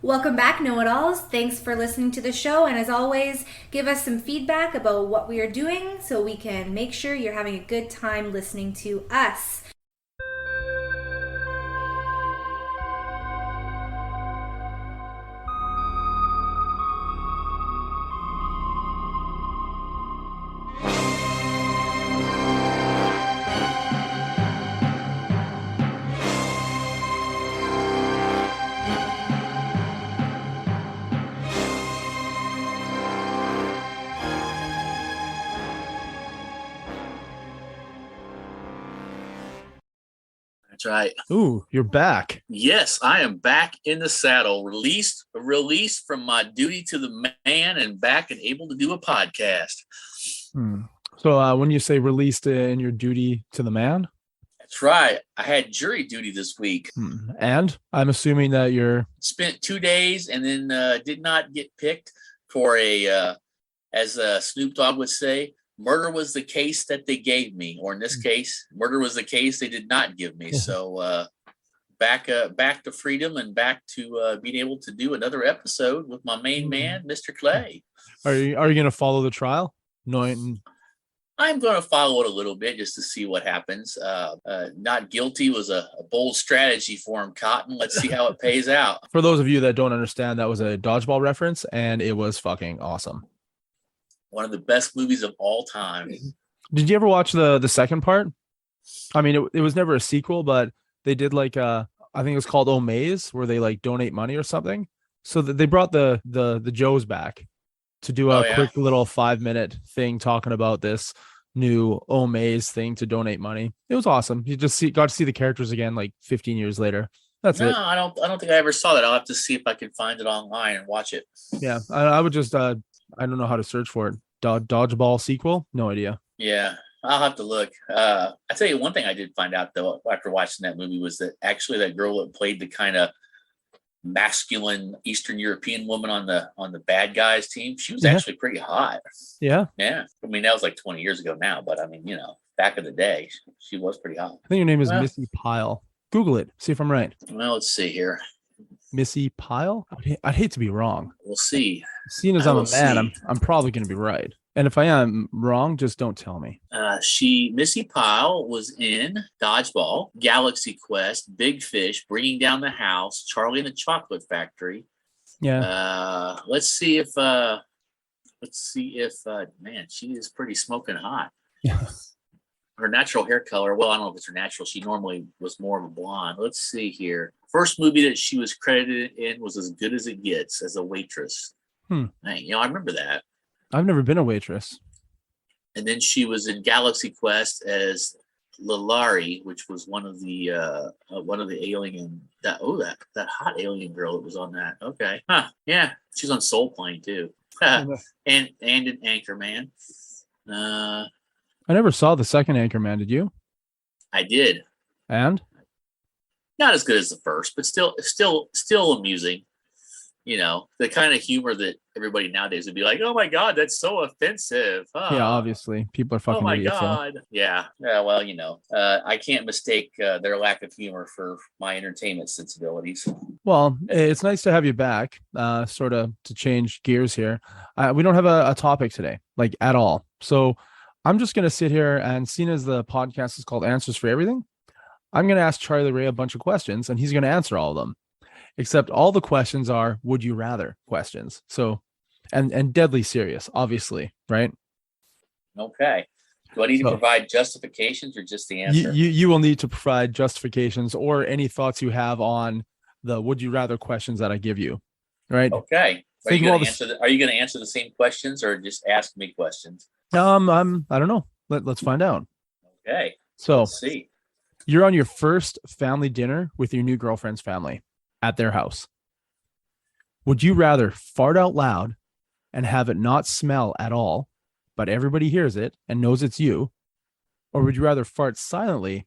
Welcome back, know-it-alls. Thanks for listening to the show, and as always, give us some feedback about what we are doing so we can make sure you're having a good time listening to us. That's right. Ooh, you're back. Yes, I am back in the saddle, released from my duty to the man, and back and able to do a podcast. So when you say released in your duty to the man, That's right. I had jury duty this week. And I'm assuming that you're Spent 2 days and then did not get picked for as Snoop Dogg would say, murder was the case that they gave me, or in this case, murder was the case they did not give me. So back to freedom and back to being able to do another episode with my main man, Mr. Clay. Are you going to follow the trial? Knowing I'm going to follow it a little bit just to see what happens. Not guilty was a bold strategy for him, Cotton. Let's see how it pays out. For those of you that don't understand, that was a dodgeball reference, and it was fucking awesome. One of the best movies of all time. Did you ever watch the second part? I mean, it was never a sequel, but they did I think it was called Omaze, where they like donate money or something. So that they brought the Joes back to do a quick little 5-minute thing talking about this new Omaze thing to donate money. It was awesome. You just got to see the characters again like 15 years later. That's it. I don't think I ever saw that. I'll have to see if I can find it online and watch it. Yeah, I would just I don't know how to search for it. Dodgeball sequel? No idea. Yeah, I'll have to look. I tell you one thing I did find out though after watching that movie was that actually that girl that played the kind of masculine Eastern European woman on the bad guys team, she was actually pretty hot. Yeah. I mean, that was like 20 years ago now, but I mean, back in the day, she was pretty hot. I think her name is Missy Pyle. Google it. See if I'm right. Well, let's see here. Missy Pyle? I'd hate to be wrong. We'll see. Seeing as I'm a man, I'm probably going to be right. And if I am wrong, just don't tell me. Missy Pyle was in Dodgeball, Galaxy Quest, Big Fish, Bringing Down the House, Charlie and the Chocolate Factory. Yeah. Let's see if man, she is pretty smoking hot. Yeah. Her natural hair color, well, I don't know if it's her natural. She normally was more of a blonde. Let's see here. First movie that she was credited in was As Good as It Gets as a waitress. Man, I remember that. I've never been a waitress. And then she was in Galaxy Quest as Lalari, which was one of the alien that hot alien girl that was on that. Okay. Huh. Yeah. She's on Soul Plane too. and in Anchorman. I never saw the second Anchorman, did you? I did. And? Not as good as the first, but still amusing. The kind of humor that everybody nowadays would be like, "Oh my God, that's so offensive." Yeah, obviously, people are fucking. Oh my idiots, God, so. Yeah. Well, I can't mistake their lack of humor for my entertainment sensibilities. Well, it's nice to have you back. Sort of to change gears here. We don't have a topic today, like at all. So I'm just gonna sit here and, seeing as the podcast is called Answers for Everything, I'm gonna ask Charlie Ray a bunch of questions, and he's gonna answer all of them. Except all the questions are would you rather questions. So, and deadly serious, obviously, right? Okay. Do I need to provide justifications or just the answer? You will need to provide justifications or any thoughts you have on the would you rather questions that I give you, right? Okay. Are you going to answer the same questions or just ask me questions? I don't know. Let's find out. Okay. So let's see. You're on your first family dinner with your new girlfriend's family at their house. Would you rather fart out loud and have it not smell at all, but everybody hears it and knows it's you? Or would you rather fart silently?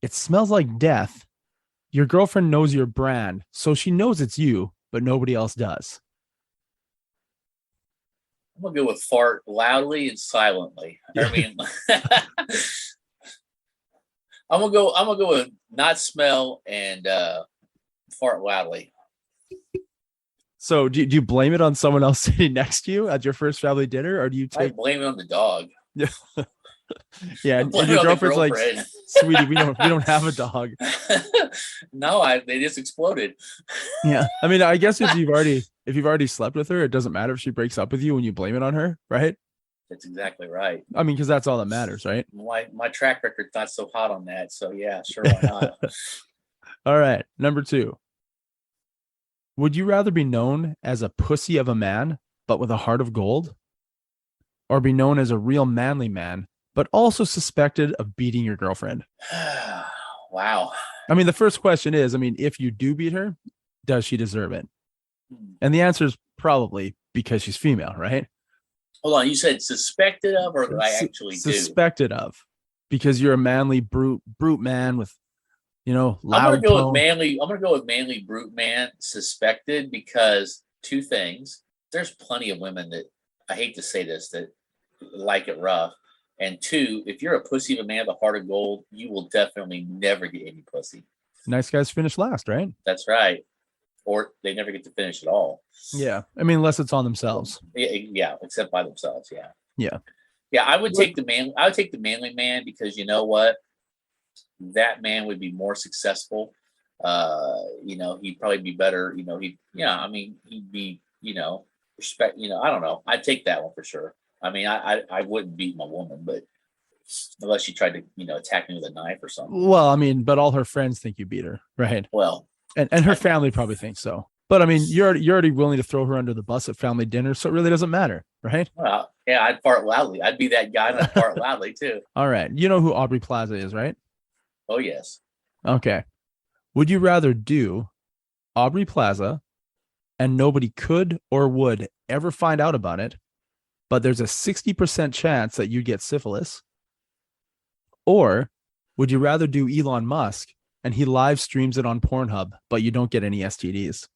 It smells like death. Your girlfriend knows your brand, so she knows it's you, but nobody else does. I'm going to go with fart loudly and silently. I mean, I'm gonna go with not smell and fart loudly. So do you blame it on someone else sitting next to you at your first family dinner, or do you I take? blame it on the dog. Yeah, yeah, I and blame it your on the girlfriend's like, girlfriend. sweetie, we don't have a dog. No, they just exploded. Yeah, I mean, I guess if you've already slept with her, it doesn't matter if she breaks up with you when you blame it on her, right? That's exactly right. I mean, because that's all that matters, right? My track record's not so hot on that, so yeah, sure, why not? All right, number 2. Would you rather be known as a pussy of a man, but with a heart of gold, or be known as a real manly man, but also suspected of beating your girlfriend? Wow. I mean, the first question is, I mean, if you do beat her, does she deserve it? Hmm. And the answer is probably because she's female, right? Hold on, you said suspected of, or that I actually do? Suspected of, because you're a manly brute man with, I'm gonna loud go with tone. manly. I'm gonna go with manly brute man suspected because two things. There's plenty of women that I hate to say this that like it rough, and two, if you're a pussy of a man with a heart of gold, you will definitely never get any pussy. Nice guys finish last, right? That's right, or they never get to finish at all. Yeah, I mean, unless it's on themselves. Yeah, except by themselves. Yeah, Yeah. yeah. I would take the man. I would take the manly man because you know what, that man would be more successful. He'd probably be better. I mean, he'd be, respect. I don't know. I'd take that one for sure. I mean, I wouldn't beat my woman, but unless she tried to, attack me with a knife or something. Well, I mean, but all her friends think you beat her, right? Well, and her family probably thinks so. But I mean, you're already willing to throw her under the bus at family dinner, so it really doesn't matter, right? well, yeah, I'd fart loudly. I'd be that guy and I'd fart loudly too. All right. You know who Aubrey Plaza is, right? Oh yes. Okay. Would you rather do Aubrey Plaza and nobody could or would ever find out about it, but there's a 60% chance that you get syphilis? Or would you rather do Elon Musk and he live streams it on Pornhub, but you don't get any STDs?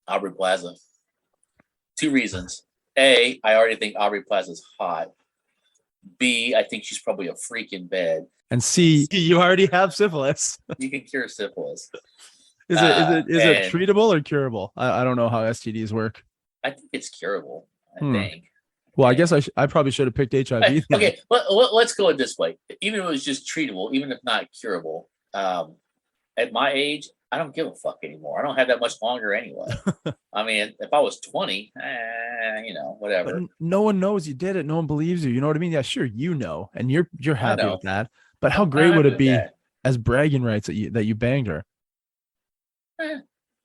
Aubrey Plaza. Two reasons. A, I already think Aubrey Plaza's hot. B, I think she's probably a freak in bed. And C, you already have syphilis. You can cure syphilis. Is it treatable or curable? I don't know how STDs work. I think it's curable. I think. Well, I guess I probably should have picked HIV. Okay, let's go it this way. Even if it was just treatable, even if not curable, at my age, I don't give a fuck anymore. I don't have that much longer anyway. I mean, if I was 20, whatever. But no one knows you did it. No one believes you. You know what I mean? Yeah, sure, and you're happy with that. But how great would it be as bragging rights that you banged her?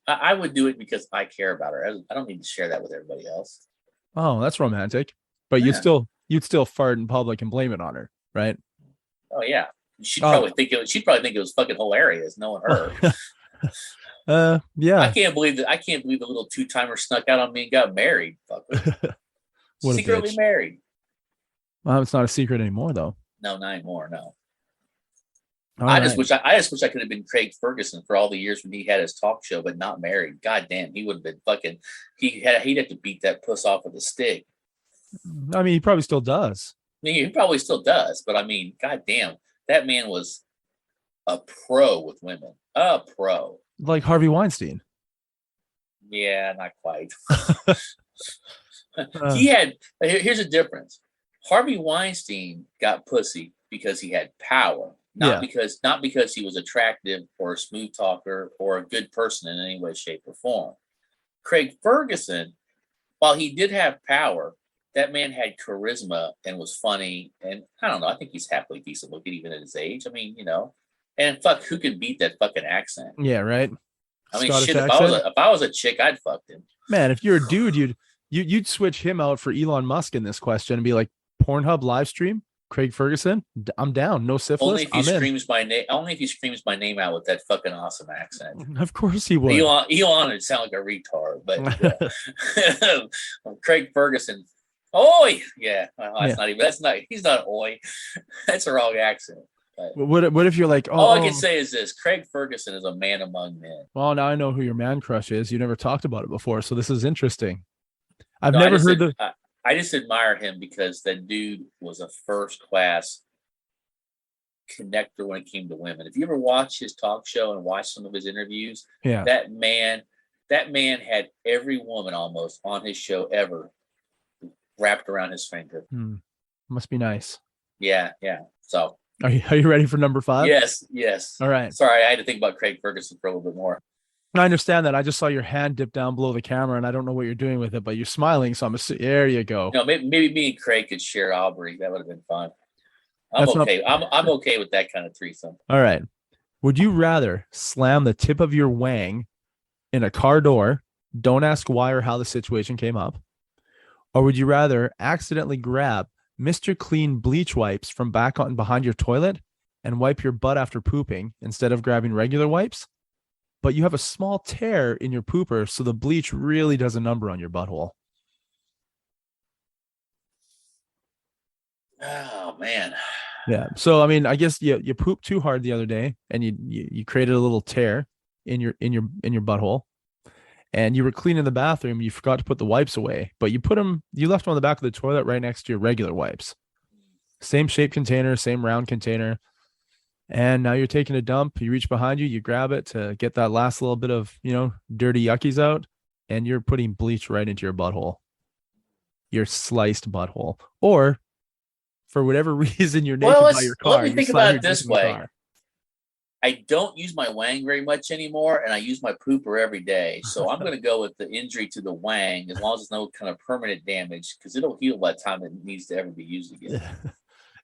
I would do it because I care about her. I don't need to share that with everybody else. Oh, that's romantic. But you'd still fart in public and blame it on her, right? Oh yeah, she'd probably think it was fucking hilarious knowing her. Yeah. I can't believe the little 2-timer snuck out on me and got married. Fucker. Secretly married. Well, it's not a secret anymore, though. No, not anymore. No. I just wish I could have been Craig Ferguson for all the years when he had his talk show, but not married. God damn, he would have been fucking. He'd have to beat that puss off with a stick. I mean, he probably still does. I mean, he probably still does, but I mean, god damn, that man was a pro with women. A pro. Like Harvey Weinstein. Yeah, not quite. Here's a difference. Harvey Weinstein got pussy because he had power, not because he was attractive or a smooth talker or a good person in any way, shape, or form. Craig Ferguson, while he did have power, that man had charisma and was funny, and I don't know. I think he's halfway decent looking even at his age. I mean, and fuck, who can beat that fucking accent? Yeah, right. I mean, Scottish shit. If I was a chick, I'd fuck him. Man, if you're a dude, you'd switch him out for Elon Musk in this question and be like, Pornhub live stream, Craig Ferguson. I'm down. No syphilis. Only if he screams my name. Only if he screams my name out with that fucking awesome accent. Of course he would. Elon would sound like a retard, but Craig Ferguson. Oi, yeah. That's not. He's not oi. That's a wrong accent. What if you're like, all I can say is this: Craig Ferguson is a man among men. Well, now I know who your man crush is. You never talked about it before, so this is interesting. I've never heard I just admire him because that dude was a first class connector when it came to women. If you ever watch his talk show and watch some of his interviews, that man That man had every woman almost on his show ever wrapped around his finger. Must be nice. Yeah. So Are you ready for number 5? yes. All right. Sorry, I had to think about Craig Ferguson for a little bit more. I understand that. I just saw your hand dip down below the camera, and I don't know what you're doing with it, but you're smiling. So there you go. Maybe me and Craig could share Aubrey. That would have been fun. I'm That's okay. I'm okay with that kind of threesome. All right. Would you rather slam the tip of your wang in a car door? Don't ask why or how the situation came up. Or would you rather accidentally grab Mr. Clean bleach wipes from back on behind your toilet and wipe your butt after pooping instead of grabbing regular wipes? But you have a small tear in your pooper, so the bleach really does a number on your butthole. Oh man. Yeah. So I mean, I guess you pooped too hard the other day, and you created a little tear in your butthole, and you were cleaning the bathroom. You forgot to put the wipes away, but you left them on the back of the toilet right next to your regular wipes. Same shape container, same round container. And now you're taking a dump. You reach behind you, you grab it to get that last little bit of, dirty yuckies out, and you're putting bleach right into your butthole, your sliced butthole. Or for whatever reason, you're naked by your car. Let me think about it this way. I don't use my wang very much anymore, and I use my pooper every day. So I'm going to go with the injury to the wang, as long as there's no kind of permanent damage, because it'll heal by the time it needs to ever be used again.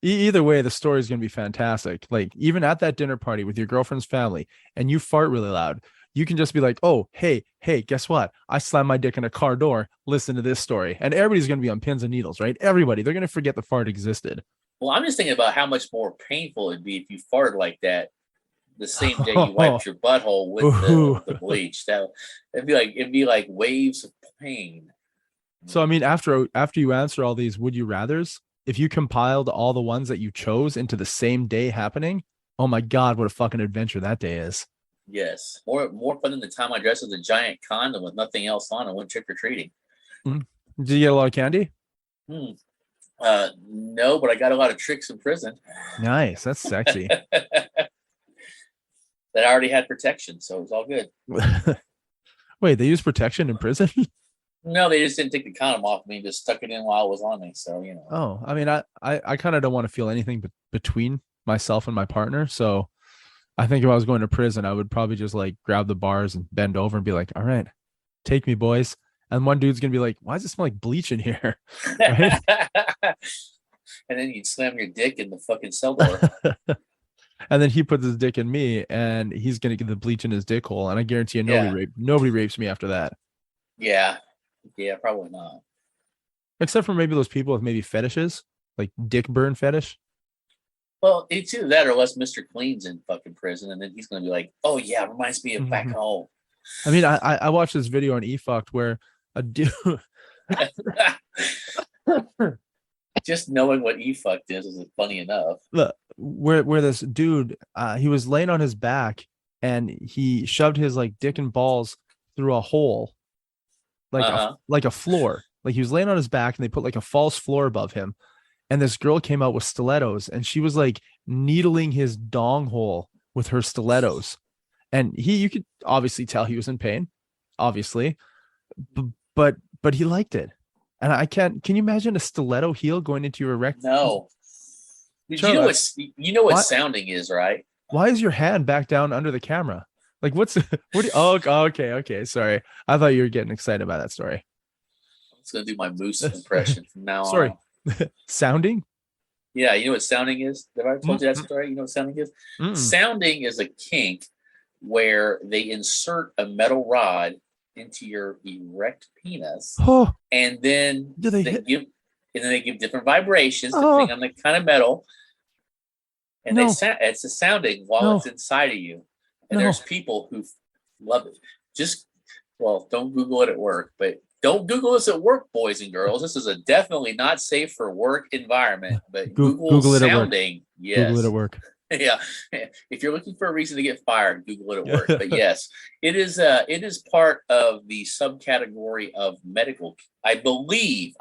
Either way, the story is going to be fantastic. Like, even at that dinner party with your girlfriend's family and you fart really loud, you can just be like, oh, hey, guess what? I slammed my dick in a car door. Listen to this story. And everybody's going to be on pins and needles, right? Everybody. They're going to forget the fart existed. Well, I'm just thinking about how much more painful it'd be if you farted like that the same day you wiped your butthole with the bleach. It'd be like waves of pain. So, I mean, after you answer all these would you rathers, if you compiled all the ones that you chose into the same day happening, oh my God, what a fucking adventure that day is. Yes. More fun than the time I dressed as a giant condom with nothing else on and went trick-or-treating. Did you get a lot of candy? No, but I got a lot of tricks in prison. Nice. That's sexy. That I already had protection, so it was all good. Wait, they use protection in prison? No, they just didn't take the condom off me, just stuck it in while it was on me. So, Oh, I mean, I kind of don't want to feel anything between myself and my partner. So I think if I was going to prison, I would probably just like grab the bars and bend over and be like, all right, take me, boys. And one dude's going to be like, why does it smell like bleach in here? Right? And then you'd slam your dick in the fucking cell door. And then he puts his dick in me and he's going to get the bleach in his dick hole. And I guarantee you nobody rapes me after that. Yeah, probably not. Except for maybe those people with maybe fetishes, like dick burn fetish. Well, it's either that or unless Mr. Clean's in fucking prison, and then he's going to be like, oh, yeah, it reminds me of back home. I mean, I watched this video on eFucked where a dude... Just knowing what eFucked is funny enough. Look, where this dude, he was laying on his back, and he shoved his like dick and balls through a hole. Like a floor. Like he was laying on his back and they put like a false floor above him. And this girl came out with stilettos and she was like needling his dong hole with her stilettos. And you could obviously tell he was in pain, obviously, but he liked it. And can you imagine a stiletto heel going into your erect? No. You know what sounding is, right? Why is your hand back down under the camera? Like okay. Sorry. I thought you were getting excited about that story. I'm just going to do my moose impression from now on. Sorry. Sounding? Yeah. You know what sounding is? Have I ever told you that story? You know what sounding is? Sounding is a kink where they insert a metal rod into your erect penis. And then they give different vibrations depending on the kind of metal. And it's a sounding while it's inside of you. And there's people who love it. Don't Google it at work, but don't Google this at work, boys and girls. This is a definitely not safe for work environment, but Google sounding. Yes. Google it at work. Yeah. If you're looking for a reason to get fired, Google it at work. But yes, it is part of the subcategory of medical. I believe,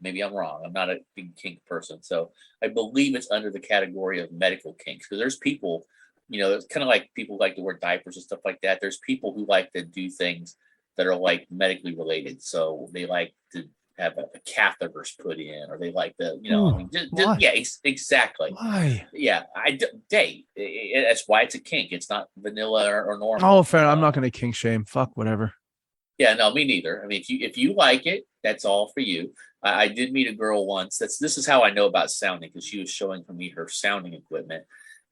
maybe I'm wrong. I'm not a big kink person. So I believe it's under the category of medical kinks because there's people, it's kind of like people like to wear diapers and stuff like that. There's people who like to do things that are like medically related. So they like to have a catheters put in, or they like to, Ooh, I mean, why? yeah, exactly. Why? Yeah, that's why it's a kink. It's not vanilla or normal. Oh, fair. I'm not going to kink shame. Fuck, whatever. Yeah, no, me neither. I mean, if you like it, that's all for you. I did meet a girl once. This is how I know about sounding, because she was showing me her sounding equipment,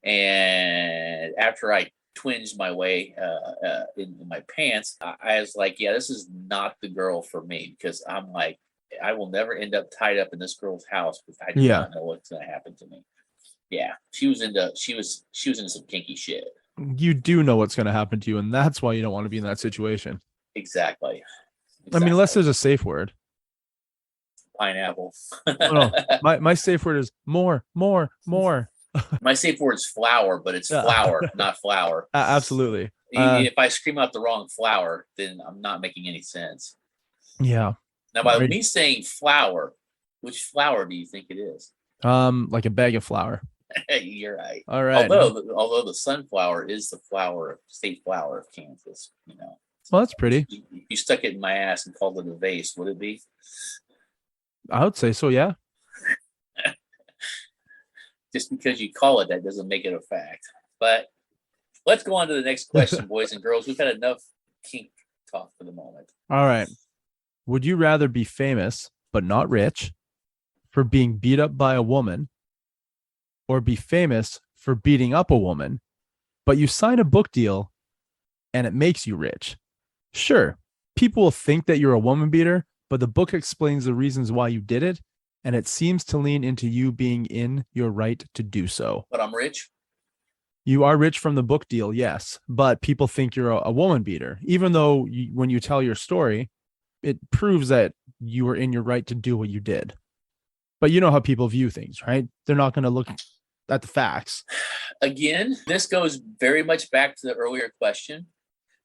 and after I twinged my way in my pants, I was like, yeah, this is not the girl for me, because I'm like, I will never end up tied up in this girl's house because I do Yeah. not know what's going to happen to me. Yeah, she was into some kinky shit. You do know what's going to happen to you, and that's why you don't want to be in that situation. Exactly. I mean, unless there's a safe word. Pineapple. No, my safe word is more. My safe word's flower, but it's flower, not flower. Absolutely. If I scream out the wrong flower, then I'm not making any sense. Yeah. Now, by me saying flower, which flower do you think it is? Like a bag of flour. You're right. All right. Although the sunflower is the state flower of Kansas, Well, that's pretty. If you stuck it in my ass and called it a vase, would it be? I would say so, yeah. Just because you call it that doesn't make it a fact. But let's go on to the next question, boys and girls. We've had enough kink talk for the moment. All right. Would you rather be famous but not rich for being beat up by a woman, or be famous for beating up a woman, but you sign a book deal and it makes you rich? Sure, people will think that you're a woman beater, but the book explains the reasons why you did it, and it seems to lean into you being in your right to do so. But I'm rich? You are rich from the book deal, yes, but people think you're a woman beater, even though when you tell your story, it proves that you were in your right to do what you did. But you know how people view things, right? They're not going to look at the facts. Again, this goes very much back to the earlier question.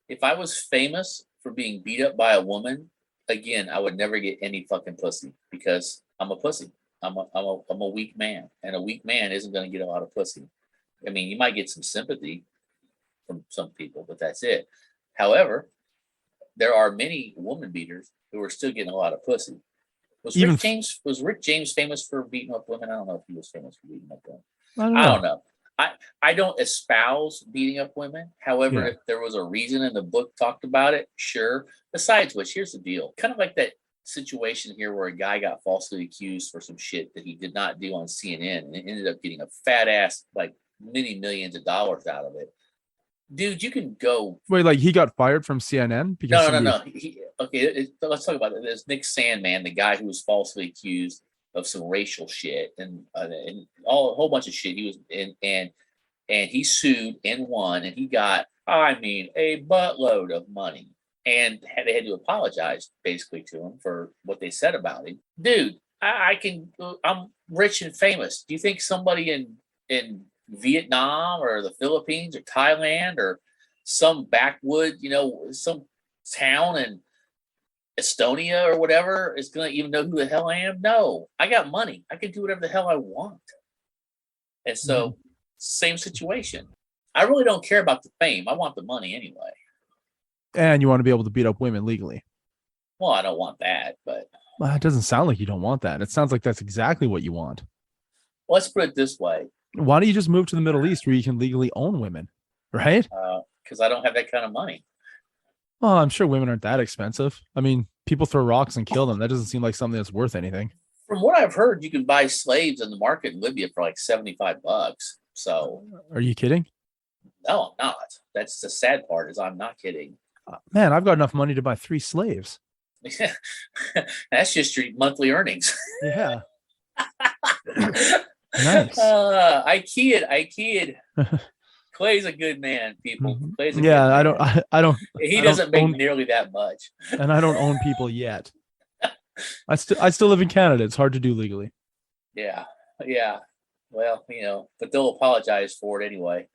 If I was famous for being beat up by a woman, again, I would never get any fucking pussy, because I'm a pussy. I'm a weak man, and a weak man isn't going to get a lot of pussy. I mean, you might get some sympathy from some people, but that's it. However, there are many woman beaters who are still getting a lot of pussy. Was Rick James famous for beating up women? I don't know if he was famous for beating up women. I don't know. I don't espouse beating up women. However, if there was a reason and the book talked about it, sure. Besides which, here's the deal. Kind of like that situation here where a guy got falsely accused for some shit that he did not do on CNN, and ended up getting a fat ass, like many millions of dollars out of it. Dude, you can go. Wait, like he got fired from CNN? Because No. Let's talk about it. There's Nick Sandman, the guy who was falsely accused of some racial shit and a whole bunch of shit. He was and he sued and won, and he got, I mean, a buttload of money, and they had to apologize basically to him for what they said about him. Dude, I'm rich and famous. Do you think somebody in Vietnam or the Philippines or Thailand or some backwood, some town in Estonia or whatever is going to even know who the hell I am? No, I got money. I can do whatever the hell I want. And so, same situation. I really don't care about the fame. I want the money anyway. And you want to be able to beat up women legally. Well, I don't want that, but. Well, it doesn't sound like you don't want that. It sounds like that's exactly what you want. Let's put it this way. Why don't you just move to the Middle East where you can legally own women, right? Because I don't have that kind of money. Well, I'm sure women aren't that expensive. I mean, people throw rocks and kill them. That doesn't seem like something that's worth anything. From what I've heard, you can buy slaves in the market in Libya for like $75. So, are you kidding? No, I'm not. That's the sad part, is I'm not kidding. Man, I've got enough money to buy 3 slaves. That's just your monthly earnings. Yeah. Nice. I kid. Clay's a good man, people. Clay's a good man. I don't. He doesn't make nearly that much. And I don't own people yet. I still live in Canada. It's hard to do legally. Yeah. Well, but they'll apologize for it anyway.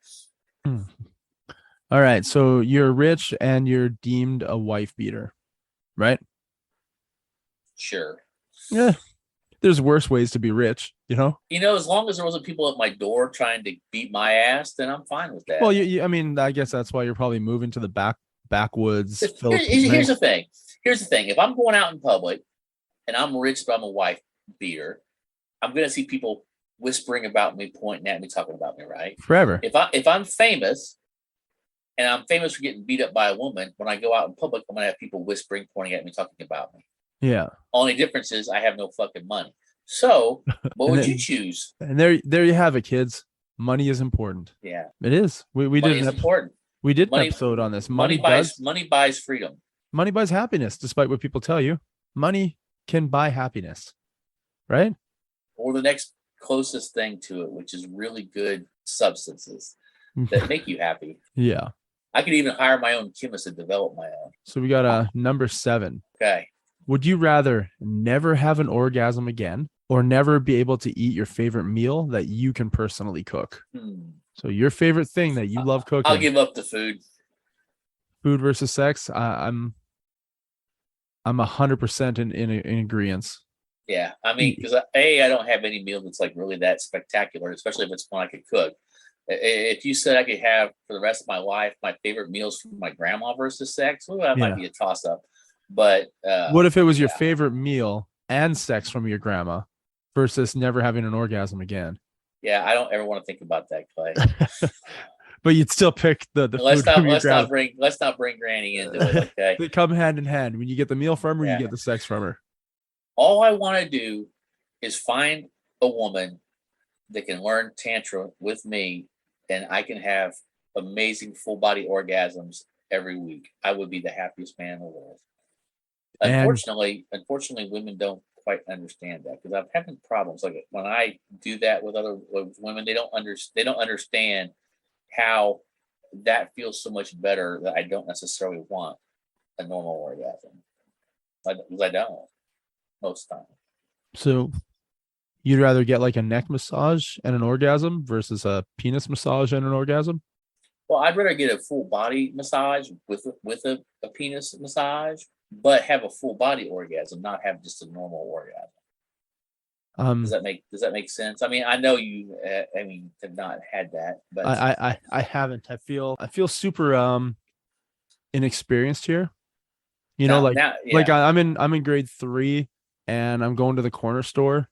All right. So you're rich and you're deemed a wife beater, right? Sure. Yeah. There's worse ways to be rich, as long as there wasn't people at my door trying to beat my ass, then I'm fine with that. Well, I mean, I guess that's why you're probably moving to the back backwoods Here's the thing. Here's the thing. If I'm going out in public and I'm rich, but I'm a wife beater, I'm going to see people whispering about me, pointing at me, talking about me, right? forever. If I'm famous and I'm famous for getting beat up by a woman, when I go out in public, I'm going to have people whispering, pointing at me, talking about me. Yeah. Only difference is I have no fucking money. So what would you choose? And there you have it, kids. Money is important. Yeah, it is. We money did is important. We did Money- an episode on this. Money buys freedom. Money buys happiness, despite what people tell you. Money can buy happiness, right? Or the next closest thing to it, which is really good substances that make you happy. Yeah. I could even hire my own chemist to develop my own. So we got a number 7. Okay. Would you rather never have an orgasm again or never be able to eat your favorite meal that you can personally cook? So your favorite thing that you love cooking. I'll give up the food. Food versus sex. I'm 100% in agreement. Yeah, I mean, because I don't have any meal that's like really that spectacular, especially if it's one I could cook. If you said I could have for the rest of my life my favorite meals from my grandma versus sex, well, that might be a toss up. But what if it was your favorite meal and sex from your grandma versus never having an orgasm again? Yeah, I don't ever want to think about that, Clay. But you'd still pick the let's food from your grandma. Let's not bring Granny into it. Okay, They come hand in hand. When you get the meal from her, you get the sex from her. All I want to do is find a woman that can learn Tantra with me, and I can have amazing full body orgasms every week. I would be the happiest man in the world. Unfortunately, women don't quite understand that, because I'm having problems. Like when I do that with women, they don't understand how that feels so much better that I don't necessarily want a normal orgasm. Because I don't most time. So you'd rather get like a neck massage and an orgasm versus a penis massage and an orgasm? Well, I'd rather get a full body massage with a penis massage, but have a full body orgasm, not have just a normal orgasm. Does that make sense? I mean, I know you have not had that, but I haven't. I feel super inexperienced here. You know, like I'm in grade 3 and I'm going to the corner store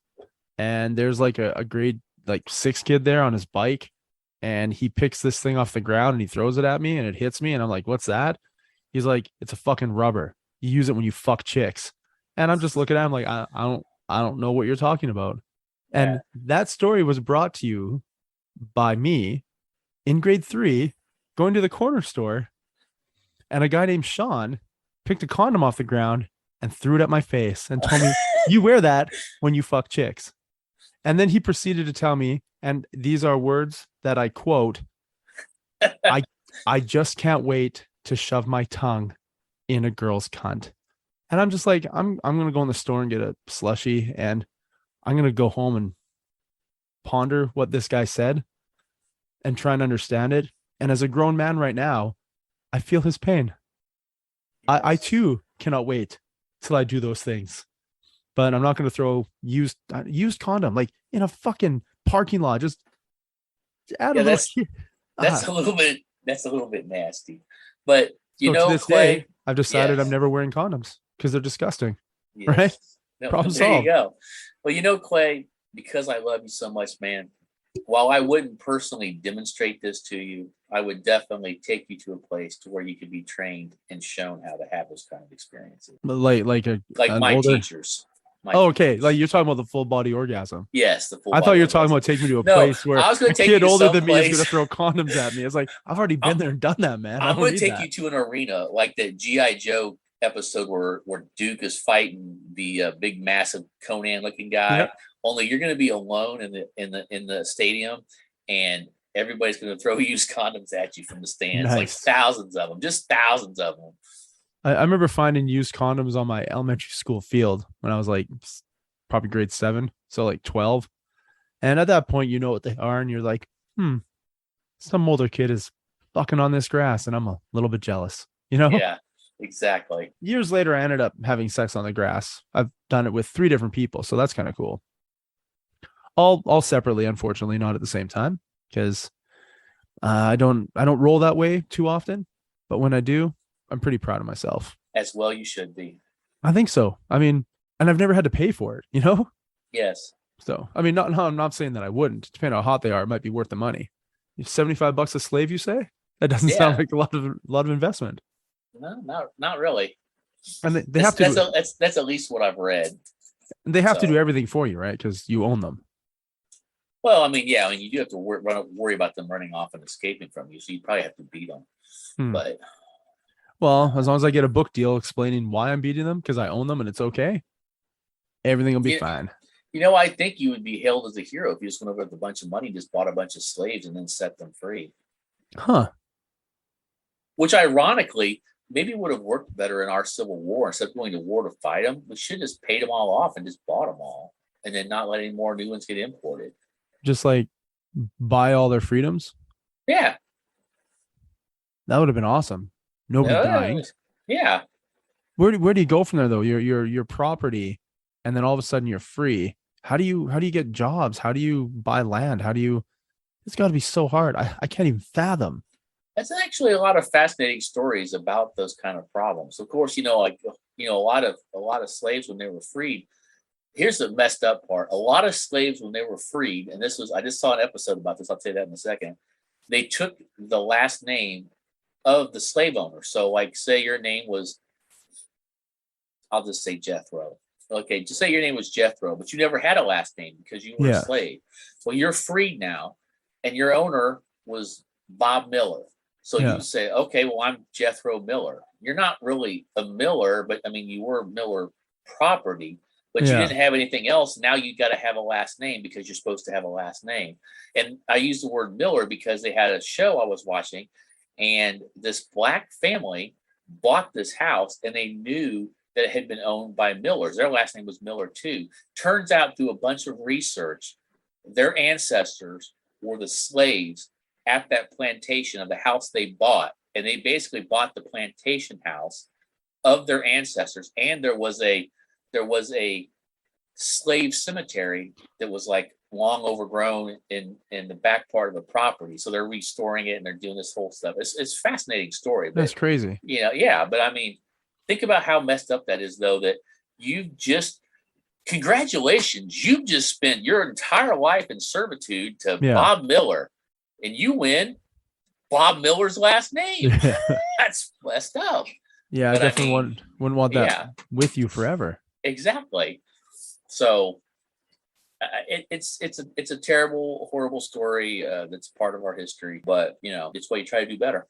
and there's like a grade like 6 kid there on his bike, and he picks this thing off the ground and he throws it at me and it hits me and I'm like, what's that? He's like, it's a fucking rubber. You use it when you fuck chicks. And I'm just looking at him like, I don't know what you're talking about. Yeah. And that story was brought to you by me in grade 3, going to the corner store, and a guy named Sean picked a condom off the ground and threw it at my face and told me, you wear that when you fuck chicks. And then he proceeded to tell me, and these are words that I quote, I just can't wait to shove my tongue in a girl's cunt. And I'm just like, I'm going to go in the store and get a slushie, and I'm going to go home and ponder what this guy said and try and understand it. And as a grown man right now, I feel his pain. Yes. I too cannot wait till I do those things. But I'm not going to throw used condom like in a fucking parking lot. Just add a little. That's a little bit nasty. But to this Clay, day, I've decided I'm never wearing condoms because they're disgusting. Yes. Right? No, Problem there solved. You go. Well, Clay, because I love you so much, man, while I wouldn't personally demonstrate this to you, I would definitely take you to a place to where you could be trained and shown how to have those kind of experiences. Like my teachers. Okay. Like you're talking about the full body orgasm. Yes, the full. I thought you were talking about taking me to a place where a kid older than me is going to throw condoms at me. It's like, I've already been there and done that, man. I'm going to take you to an arena like that G.I. Joe episode where Duke is fighting the big, massive Conan-looking guy. Yep. Only you're going to be alone in the stadium, and everybody's going to throw used condoms at you from the stands, nice. Like thousands of them, just thousands of them. I remember finding used condoms on my elementary school field when I was like probably grade 7, so like 12. And at that point, you know what they are, and you're like, some older kid is fucking on this grass, and I'm a little bit jealous, you know? Yeah, exactly. Years later, I ended up having sex on the grass. I've done it with 3 different people, so that's kind of cool. All separately, unfortunately, not at the same time, because I don't roll that way too often. But when I do, I'm pretty proud of myself. As well, you should be. I think so. I mean, and I've never had to pay for it, you know? Yes. So, I mean, no, I'm not saying that I wouldn't. Depending on how hot they are, it might be worth the money. $75 a slave, you say? That doesn't sound Yeah. like a lot of investment. No, not really. And they have to That's at least what I've read. they have to So. do everything for you, right? Because you own them. Well, I mean, yeah, I mean, you do have to worry about them running off and escaping from you, so you probably have to beat them. But well, as long as I get a book deal explaining why I'm beating them because I own them and it's okay, everything will be fine. You know, I think you would be hailed as a hero if you just went over with a bunch of money, just bought a bunch of slaves, and then set them free. Huh. Which, ironically, maybe would have worked better in our Civil War. Instead of going to war to fight them, we should have just paid them all off and just bought them all, and then not let any more new ones get imported. Just like buy all their freedoms. Yeah, that would have been awesome. Nobody dying. Yeah. Where do you go from there though? Your property, and then all of a sudden you're free. How do you get jobs? How do you buy land? It's got to be so hard. I can't even fathom. That's actually a lot of fascinating stories about those kind of problems. Of course, a lot of slaves when they were freed. Here's the messed up part. A lot of slaves when they were freed, and I just saw an episode about this. I'll tell you that in a second. They took the last name of the slave owner. So, like, say your name was, I'll just say Jethro. Okay, just say your name was Jethro, but you never had a last name because you were a slave. Well, you're freed now, and your owner was Bob Miller. So you would say, okay, well, I'm Jethro Miller. You're not really a Miller, but I mean, you were Miller property, but you didn't have anything else. Now you got to have a last name because you're supposed to have a last name. And I use the word Miller because they had a show I was watching, and this black family bought this house, and they knew that it had been owned by Millers. Their last name was Miller too. Turns out through a bunch of research, their ancestors were the slaves at that plantation of the house they bought. And they basically bought the plantation house of their ancestors. And there was a slave cemetery that was like long overgrown in the back part of the property. So they're restoring it and they're doing this whole stuff. It's a fascinating story. But, that's crazy. But I mean, think about how messed up that is, though, that congratulations, you've just spent your entire life in servitude to Bob Miller, and you win Bob Miller's last name. That's messed up. Yeah, but I definitely wouldn't want that with you forever. Exactly. So it's a terrible, horrible story that's part of our history, but it's why you try to do better.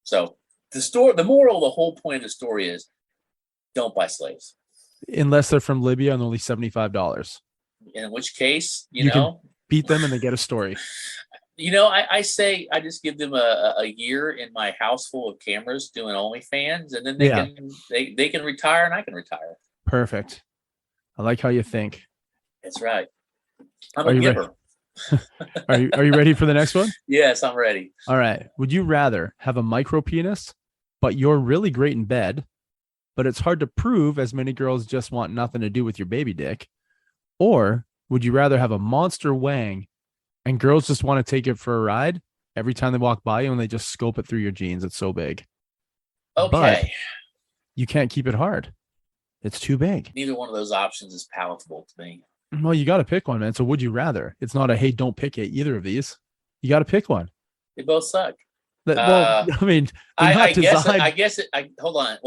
So the moral, the whole point of the story is don't buy slaves. Unless they're from Libya and only $75. In which case, you can beat them and they get a story. I say I just give them a year in my house full of cameras doing OnlyFans, and then they can retire and I can retire. Perfect. I like how you think. That's right. I'm a giver. Are you ready for the next one? Yes, I'm ready. All right. Would you rather have a micro penis, but you're really great in bed, but it's hard to prove as many girls just want nothing to do with your baby dick? Or would you rather have a monster wang and girls just want to take it for a ride every time they walk by you and they just scope it through your jeans? It's so big. Okay. But you can't keep it hard. It's too big. Neither one of those options is palatable to me. Well, you got to pick one, man. So would you rather? It's not a, hey, don't pick it, either of these. You got to pick one. They both suck. I mean, I guess hold on.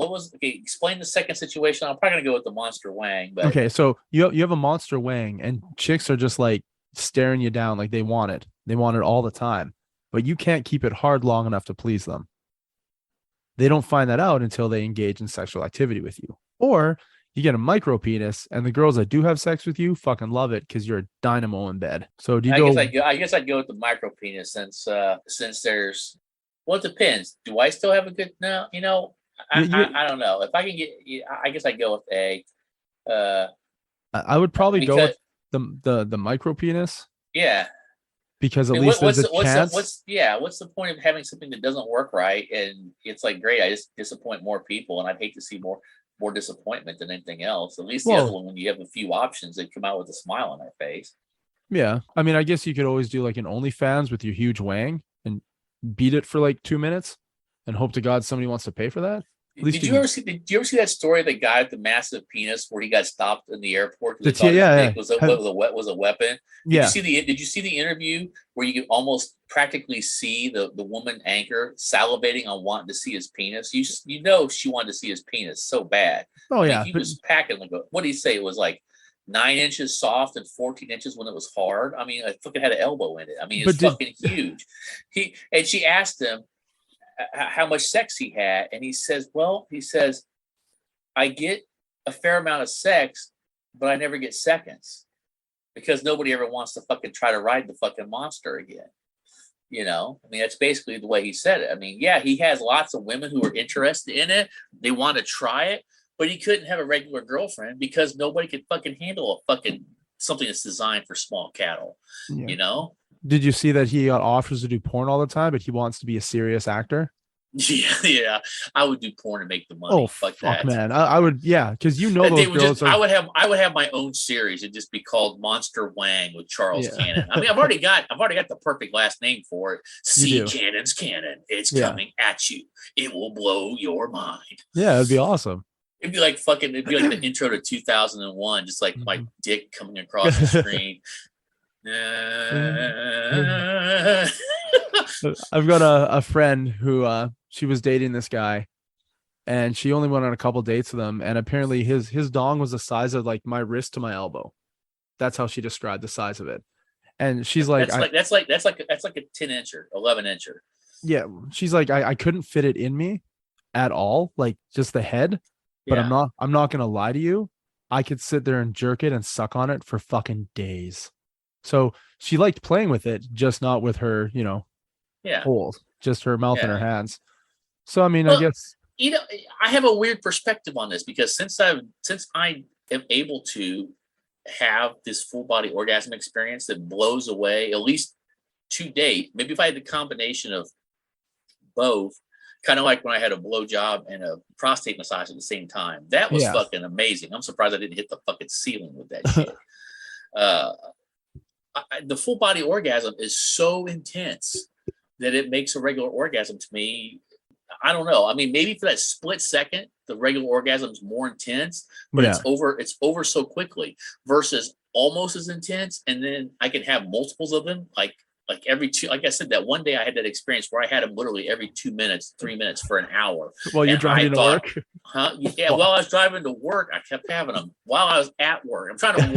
Explain the second situation. I'm probably going to go with the monster wang. But okay, so you have a monster wang and chicks are just like staring you down like they want it. They want it all the time. But you can't keep it hard long enough to please them. They don't find that out until they engage in sexual activity with you. Or you get a micro penis, and the girls that do have sex with you fucking love it because you're a dynamo in bed. So do you I guess I'd go with the micro penis since there's. Well, it depends. Do I still have a good? No, I don't know. If I can get, I guess I'd go with a. I would probably go with the micro penis. Yeah. Because at least there's a chance. What's the point of having something that doesn't work right? And it's like, great, I just disappoint more people, and I'd hate to see more disappointment than anything else. At least the other one, when you have a few options, they come out with a smile on their face. Yeah. I mean, I guess you could always do like an OnlyFans with your huge wang and beat it for like 2 minutes and hope to God somebody wants to pay for that. At least Did you ever see that story of the guy with the massive penis where he got stopped in the airport because he thought his dick was a weapon? Did you see the interview where you could almost practically see the woman anchor salivating on wanting to see his penis? You know she wanted to see his penis so bad. Oh, I mean, he was packing like what did he say? It was like 9 inches soft and 14 inches when it was hard. I mean, I fucking had an elbow in it. I mean, it's fucking huge. She asked him how much sex he had, and he says, I get a fair amount of sex, but I never get seconds because nobody ever wants to fucking try to ride the fucking monster again. You know, I mean, that's basically the way he said it. I mean, yeah, he has lots of women who are interested in it. They want to try it, but he couldn't have a regular girlfriend because nobody could fucking handle something that's designed for small cattle, you know? Did you see that he got offers to do porn all the time, but he wants to be a serious actor? Yeah. I would do porn to make the money. Oh, fuck that, man. I would, because those girls. I would have my own series. It'd just be called Monster Wang with Charles Cannon. I mean, I've already got the perfect last name for it. See Cannon's Cannon. It's coming at you. It will blow your mind. Yeah, it'd be awesome. It'd be like the intro to 2001, just like my dick coming across the screen. I've got a friend who she was dating this guy, and she only went on a couple dates with him, and apparently his dong was the size of like my wrist to my elbow. That's how she described the size of it. And she's like, that's like a 10-incher, 11-incher. Yeah, she's like, I couldn't fit it in me at all, like just the head. But I'm not gonna lie to you, I could sit there and jerk it and suck on it for fucking days. So she liked playing with it, just not with her, holes, just her mouth and her hands. So I mean, I guess I have a weird perspective on this because since I am able to have this full body orgasm experience that blows away, at least to date, maybe if I had the combination of both, kind of like when I had a blowjob and a prostate massage at the same time, that was fucking amazing. I'm surprised I didn't hit the fucking ceiling with that shit. The full body orgasm is so intense that it makes a regular orgasm to me. I don't know. I mean, maybe for that split second, the regular orgasm is more intense, but it's over so quickly versus almost as intense. And then I can have multiples of them. Like every two, like I said, that one day I had that experience where I had them literally every 2 minutes, 3 minutes for an hour. While you're driving to work? Yeah, while I was driving to work, I kept having them while I was at work. I'm trying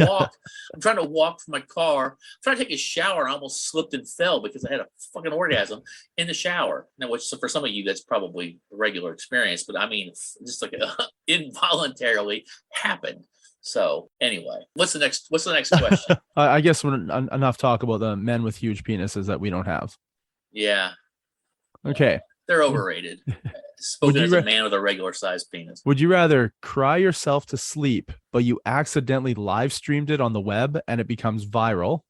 to walk from my car. I'm trying to take a shower. I almost slipped and fell because I had a fucking orgasm in the shower. Now, which for some of you, that's probably a regular experience, but I mean, just like involuntarily happened. So anyway, what's the next question? I guess enough talk about the men with huge penises that we don't have. Yeah. Okay. They're overrated. Spoken as a man with a regular sized penis. Would you rather cry yourself to sleep, but you accidentally live streamed it on the web and it becomes viral?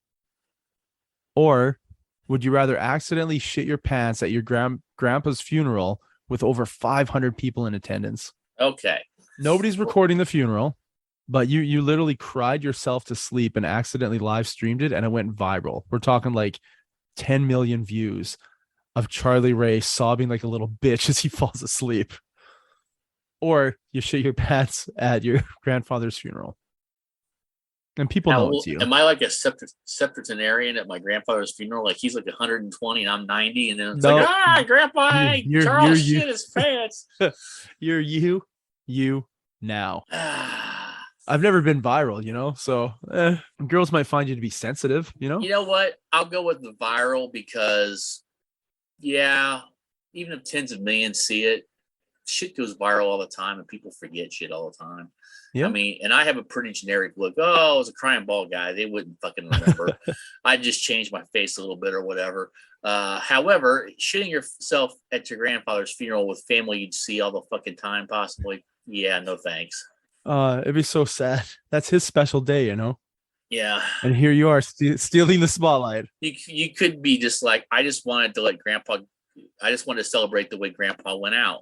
Or would you rather accidentally shit your pants at your grandpa's funeral with over 500 people in attendance? Okay. Nobody's recording the funeral. But you literally cried yourself to sleep and accidentally live streamed it and it went viral. We're talking like 10 million views of Charlie Ray sobbing like a little bitch as he falls asleep. Or you shit your pants at your grandfather's funeral. And people know it's you. Am I like a septuagenarian at my grandfather's funeral? Like he's like 120 and I'm 90, and then it's Grandpa, Charles shit his pants. You're you now. I've never been viral, so girls might find you to be sensitive, You know what? I'll go with the viral because, even if tens of millions see it, shit goes viral all the time and people forget shit all the time. Yeah. I mean, and I have a pretty generic look. Oh, I was a crying bald guy. They wouldn't fucking remember. I just changed my face a little bit or whatever. However, shitting yourself at your grandfather's funeral with family you'd see all the fucking time possibly. Yeah, no thanks. It'd be so sad. That's his special day, Yeah. And here you are stealing the spotlight. You could be just like, I just wanted to celebrate the way Grandpa went out.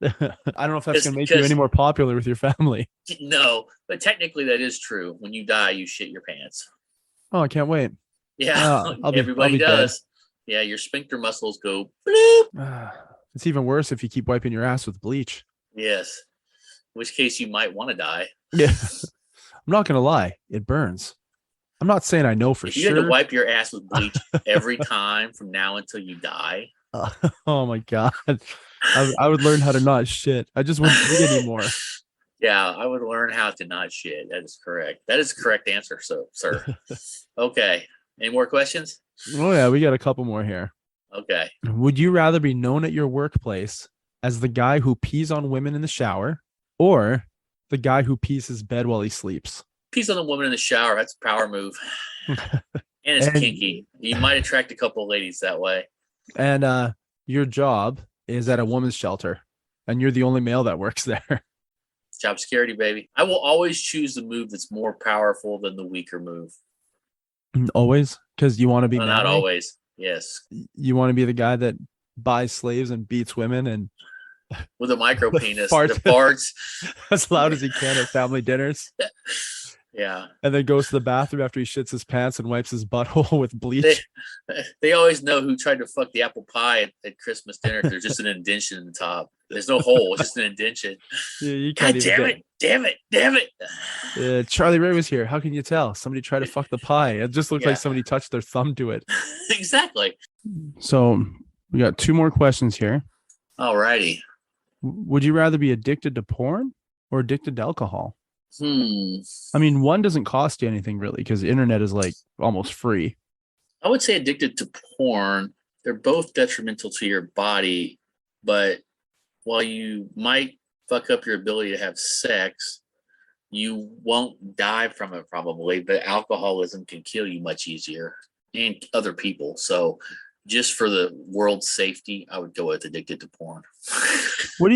I don't know if that's going to make you any more popular with your family. No, but technically that is true. When you die, you shit your pants. Oh, I can't wait. Yeah, everybody does. Dead. Yeah, your sphincter muscles go bloop. It's even worse if you keep wiping your ass with bleach. Yes. In which case you might want to die. Yeah. I'm not gonna lie, it burns. I'm not saying I know for If you had to sure. wipe your ass with bleach every time from now until you die. Oh my god. I would learn how to not shit. I just wouldn't eat anymore. Yeah, I would learn how to not shit. That is correct. That is the correct answer, sir. Okay. Any more questions? Oh yeah, we got a couple more here. Okay. Would you rather be known at your workplace as the guy who pees on women in the shower, or the guy who pees his bed while he sleeps? Peace on the woman in the shower. That's a power move. And it's And- kinky. You might attract a couple of ladies that way. And your job is at a woman's shelter, and you're the only male that works there. Job security, baby. I will always choose the move that's more powerful than the weaker move. Always, because you want to be No, not manly? always. Yes. You want to be the guy that buys slaves and beats women and With a micro penis. Farts. The farts. as loud as he can at family dinners, Yeah. and then goes to the bathroom after he shits his pants and wipes his butthole with bleach. They always know who tried to fuck the apple pie at Christmas dinner. There's just an indentation in the top. There's no hole. It's just an indentation. You God can't even damn it. Damn it. Charlie Ray was here. How can you tell? Somebody tried to fuck the pie. It just looks Yeah. like somebody touched their thumb to it. Exactly. So we got two more questions here. Alrighty. Would you rather be addicted to porn or addicted to alcohol? I I mean, one doesn't cost you anything really because the internet is like almost free. would say addicted to porn. They're both detrimental to your body, but while you might fuck up your ability to have sex, you won't die from it probably, but alcoholism can kill you much easier and other people. So just for the world's safety, I would go with addicted to porn. What do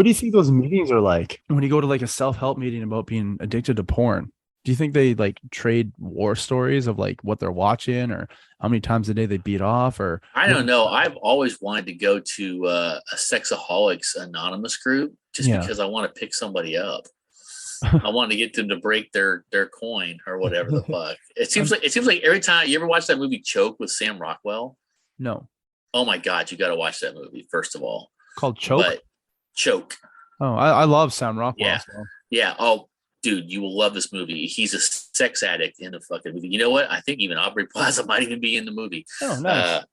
you think those meetings are like when you go to like a self-help meeting about being addicted to porn? Do you think they like trade war stories of like what they're watching or how many times a day they beat off? Or I don't know. I've always wanted to go to a Sexaholics Anonymous group just Yeah. because I want to pick somebody up. I want to get them to break their coin or whatever the fuck. It seems like every time you ever watch that movie Choke with Sam Rockwell. No, Oh my God, you got to watch that movie first of all. called Choke. But Choke, Oh, I love Sam Rockwell. Yeah. So. yeah. Oh, dude, you will love this movie. He's a sex addict in the fucking movie. You know what? I think even Aubrey Plaza might even be in the movie. Oh, nice.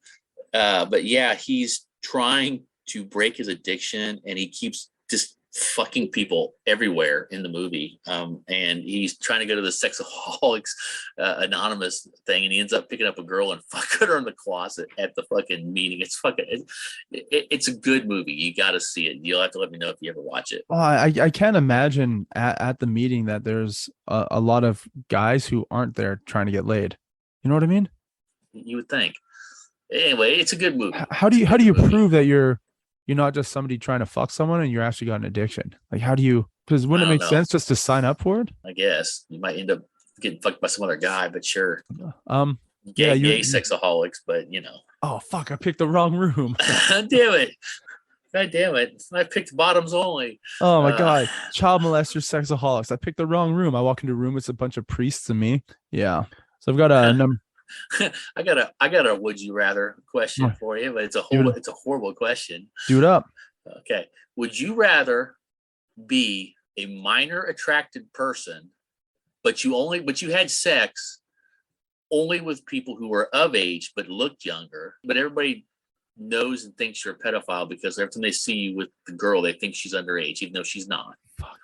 But yeah, he's trying to break his addiction, and he keeps just fucking people everywhere in the movie. And he's trying to go to the Sexaholics Anonymous thing, and he ends up picking up a girl and fucking her in the closet at the fucking meeting. It's a good movie. You got to see it. You'll have to let me know if you ever watch it. Oh, I can't imagine at the meeting that there's a lot of guys who aren't there trying to get laid. You know what I mean? You would think. Anyway, it's a good movie. How do you prove that you're not just somebody trying to fuck someone and you're actually got an addiction? Like, how do you? Because wouldn't it I make don't know. sense just to sign up for it? I guess you might end up getting fucked by some other guy, but sure. Yeah, Gay sexaholics, but you know. Oh fuck! I picked the wrong room. Damn it. God damn it. I picked bottoms only. Oh my god! Child molesters, sexaholics. I picked the wrong room. I walk into a room with a bunch of priests and me. Yeah. So I've got a number. I got a would you rather question for you, but it's a horrible question. Do it up. Okay. Would you rather be a minor attracted person, but you had sex only with people who were of age but looked younger, but everybody knows and thinks you're a pedophile because every time they see you with the girl, they think she's underage, even though she's not. Fuck.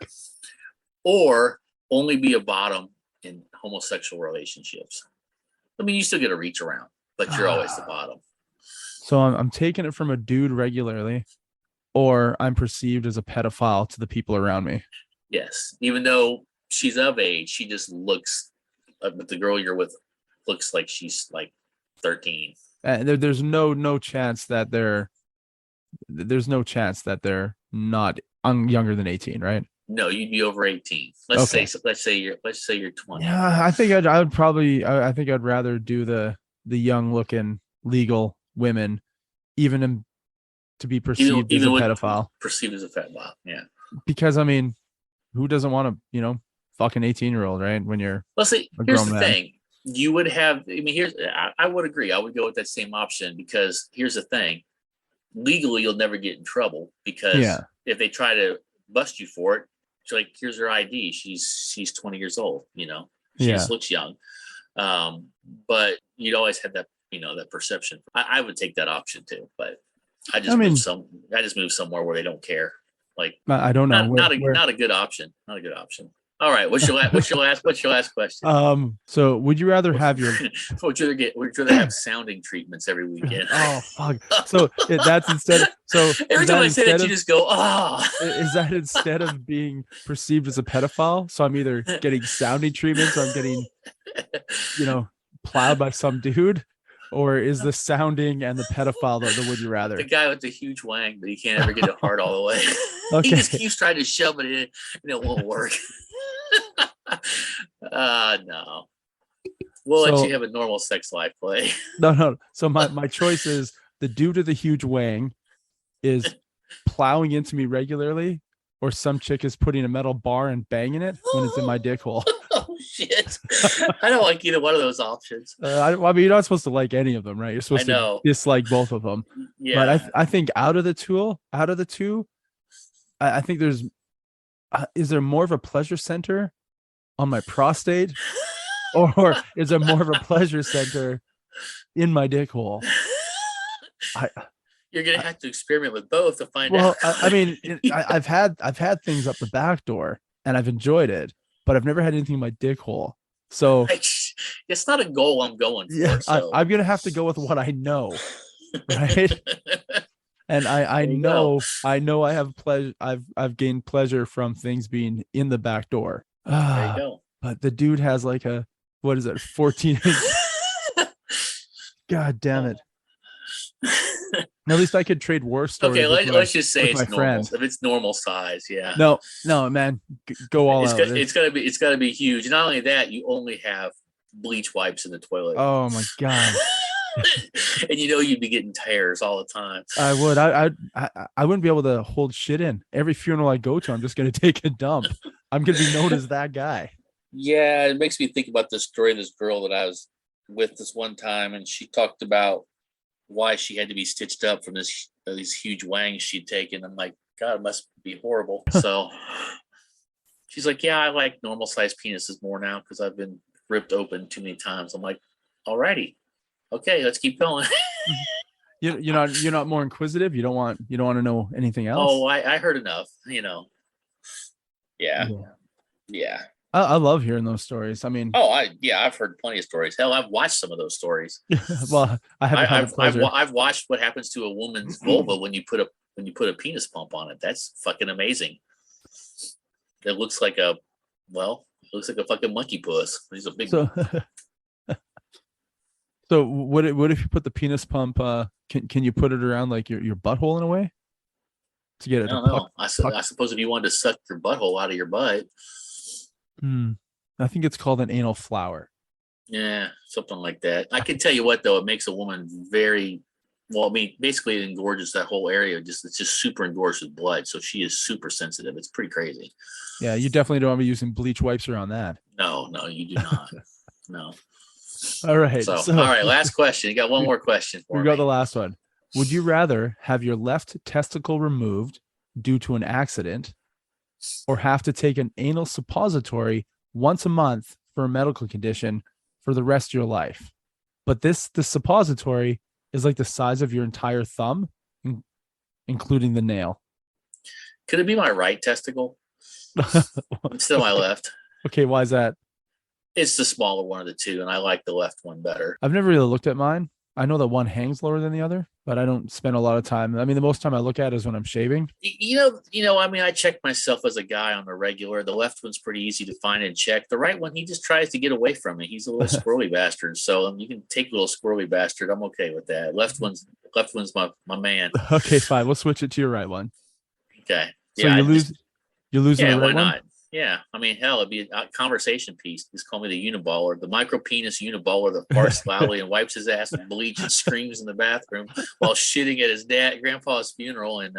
Or only be a bottom in homosexual relationships. I mean, you still get a reach around, but you're always the bottom. So I'm taking it from a dude regularly, or I'm perceived as a pedophile to the people around me. Yes. Even though she's of age, she just looks, but the girl you're with looks like she's like 13. And there's no chance that they're not younger than 18, right? No, you'd be over 18. Let's say you're 20. Yeah, I think I'd rather do the young looking legal women, to be perceived as a pedophile. Perceived as a pedophile, yeah. Because I mean, who doesn't want to, fuck an 18-year-old, right? When you're here's the thing. You would have, I would agree. I would go with that same option because here's the thing. legally you'll never get in trouble because if they try to bust you for it, it's like, here's her ID. She's 20 years old, you know, she just looks young. But you'd always have that, you know, that perception. I would take that option too, but I just moved somewhere where they don't care. Like, I don't know. Not a good option. Not a good option. All right. What's your last question? So would you rather have your would you rather have sounding treatments every weekend? Oh fuck. So that's instead so every time I say that, you just go, is that instead of being perceived as a pedophile? So I'm either getting sounding treatments or I'm getting, you know, plowed by some dude, or is the sounding and the pedophile the would you rather? The guy with the huge wang, but he can't ever get it hard all the way. Okay. He just keeps trying to shove it in and it won't work. No. We'll let you have a normal sex life, Clay. No. So my choice is the dude with the huge wang is plowing into me regularly, or some chick is putting a metal bar and banging it when it's in my dick hole. Oh shit! I don't like either one of those options. I mean, you're not supposed to like any of them, right? You're supposed to dislike both of them. Yeah. But I think out of the two, I think there's is there more of a pleasure center on my prostate, or is there more of a pleasure center in my dick hole? You're gonna have to experiment with both to find out. I mean, I've had things up the back door and I've enjoyed it, but I've never had anything in my dick hole. So it's not a goal I'm going for. Yeah, so. I'm gonna have to go with what I know, right? And I know I have pleasure. I've gained pleasure from things being in the back door. There you go. But the dude has like a, what is it, 14 inch? God damn it. At least I could trade war stories. Okay, let's just say it's normal. Friend. If it's normal size, yeah. No, man, go all out. It's gotta be huge. Not only that, you only have bleach wipes in the toilet. Oh my god. And you know you'd be getting tears all the time. I would. I wouldn't be able to hold shit in. Every funeral I go to, I'm just gonna take a dump. I'm gonna be known as that guy. Yeah, it makes me think about this story of this girl that I was with this one time, and she talked about why she had to be stitched up from these huge wangs she'd taken. I'm like, God, it must be horrible. So she's like, yeah, I like normal sized penises more now because I've been ripped open too many times. I'm like, alrighty, okay, let's keep going. You're not more inquisitive. You don't want to know anything else. Oh, I heard enough. You know. Yeah. I love hearing those stories. I mean, I've heard plenty of stories. Hell, I've watched some of those stories. Well, I've watched what happens to a woman's vulva when you put a penis pump on it. That's fucking amazing. It looks like a fucking monkey puss. He's a big. So what if you put the penis pump? Can you put it around like your butthole in a way to get it? I don't know. I suppose if you wanted to suck your butthole out of your butt. I think it's called an anal flower. Yeah, something like that. I can tell you what though, it makes a woman very well. I mean, basically, it engorges that whole area. It's just super engorged with blood, so she is super sensitive. It's pretty crazy. Yeah, you definitely don't want to be using bleach wipes around that. No, you do not. No. All right. So, all right. Last question. You got one more question for me. We got the last one. Would you rather have your left testicle removed due to an accident, or have to take an anal suppository once a month for a medical condition for the rest of your life? But the suppository is like the size of your entire thumb, including the nail. Could it be my right testicle? It's still my left. Okay, why is that? It's the smaller one of the two, and I like the left one better. I've never really looked at mine. I know that one hangs lower than the other, but I don't spend a lot of time. I mean, the most time I look at it is when I'm shaving. You know, I mean, I check myself as a guy on the regular. The left one's pretty easy to find and check. The right one, he just tries to get away from me. He's a little squirrely bastard. So you can take a little squirrely bastard. I'm okay with that. Left one's my man. Okay, fine. We'll switch it to your right one. Okay. So you're losing the right why one? not? Yeah, I mean, hell, it'd be a conversation piece. Just call me the uniballer, the micro penis uniballer that farts loudly and wipes his ass with bleach and screams in the bathroom while shitting at his grandpa's funeral and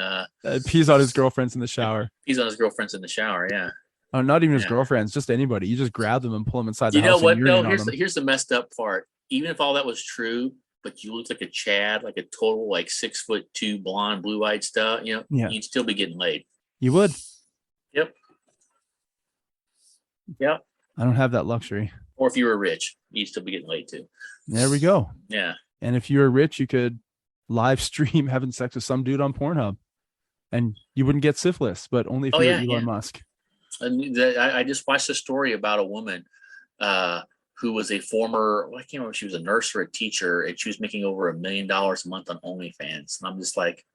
pees on his girlfriends in the shower. Pees on his girlfriends in the shower. Yeah. Oh, not even his girlfriends, just anybody. You just grab them and pull them inside the house. You know what? No, here's the messed up part. Even if all that was true, but you look like a Chad, like a total like 6'2" blonde, blue-eyed stuff, Yeah. you'd still be getting laid. You would. Yep. Yep. I don't have that luxury. Or if you were rich, you'd still be getting laid too. There we go. Yeah. And if you were rich, you could live stream having sex with some dude on Pornhub, and you wouldn't get syphilis, but only if you're Elon Musk. And I just watched a story about a woman who was a former, I can't remember if she was a nurse or a teacher, and she was making over $1 million a month on OnlyFans. And I'm just like,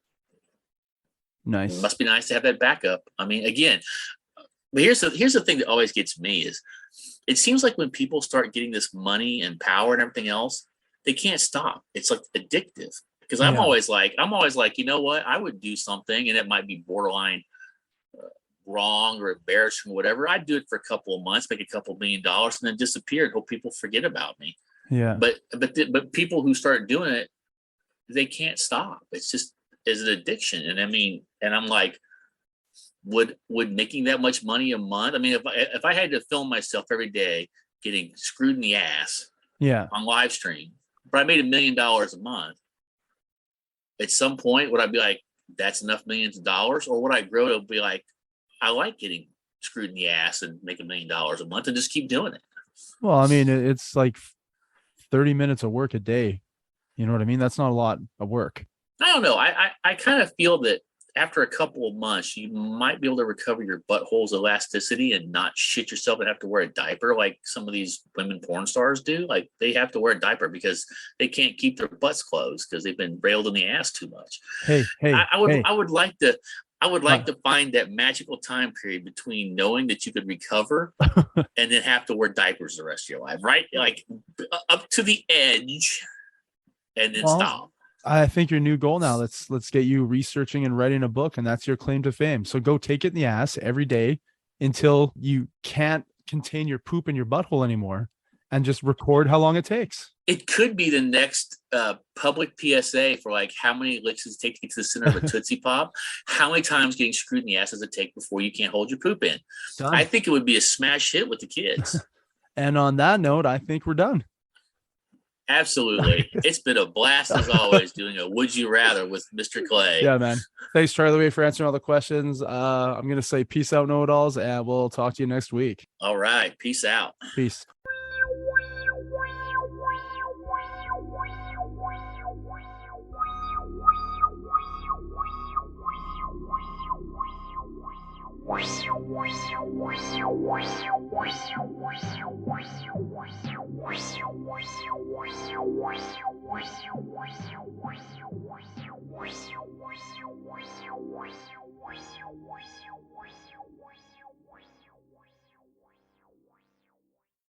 nice. It must be nice to have that backup. I mean, again, but here's the thing that always gets me is it seems like when people start getting this money and power and everything else, they can't stop. It's like addictive. Because I'm always like, you know what? I would do something, and it might be borderline wrong or embarrassing or whatever. I'd do it for a couple of months, make a couple $1 million, and then disappear and hope people forget about me. Yeah. But people who start doing it, they can't stop. It's just is an addiction. And I mean, and I'm like, would making that much money a month? I mean, if I had to film myself every day getting screwed in the ass, on live stream, but I made $1 million a month, at some point would I be like, that's enough millions of dollars? Or would I grow to be like, I like getting screwed in the ass and make $1 million a month and just keep doing it? Well, I mean, it's like 30 minutes of work a day. You know what I mean? That's not a lot of work. I don't know. I kind of feel that after a couple of months, you might be able to recover your butthole's elasticity and not shit yourself and have to wear a diaper like some of these women porn stars do. Like they have to wear a diaper because they can't keep their butts closed because they've been railed in the ass too much. I would like to find that magical time period between knowing that you could recover and then have to wear diapers the rest of your life, right? Like up to the edge and then stop. I think your new goal now, let's get you researching and writing a book, and that's your claim to fame. So go take it in the ass every day until you can't contain your poop in your butthole anymore, and just record how long it takes. It could be the next public PSA for like how many licks does it take to get to the center of a Tootsie Pop? How many times getting screwed in the ass does it take before you can't hold your poop in? Done. I think it would be a smash hit with the kids. And on that note, I think we're done. Absolutely. It's been a blast as always doing a Would You Rather with Mr. Clay. Yeah, man. Thanks, Charlie Way, for answering all the questions. I'm going to say peace out, know-it-alls, and we'll talk to you next week. All right. Peace out. Peace.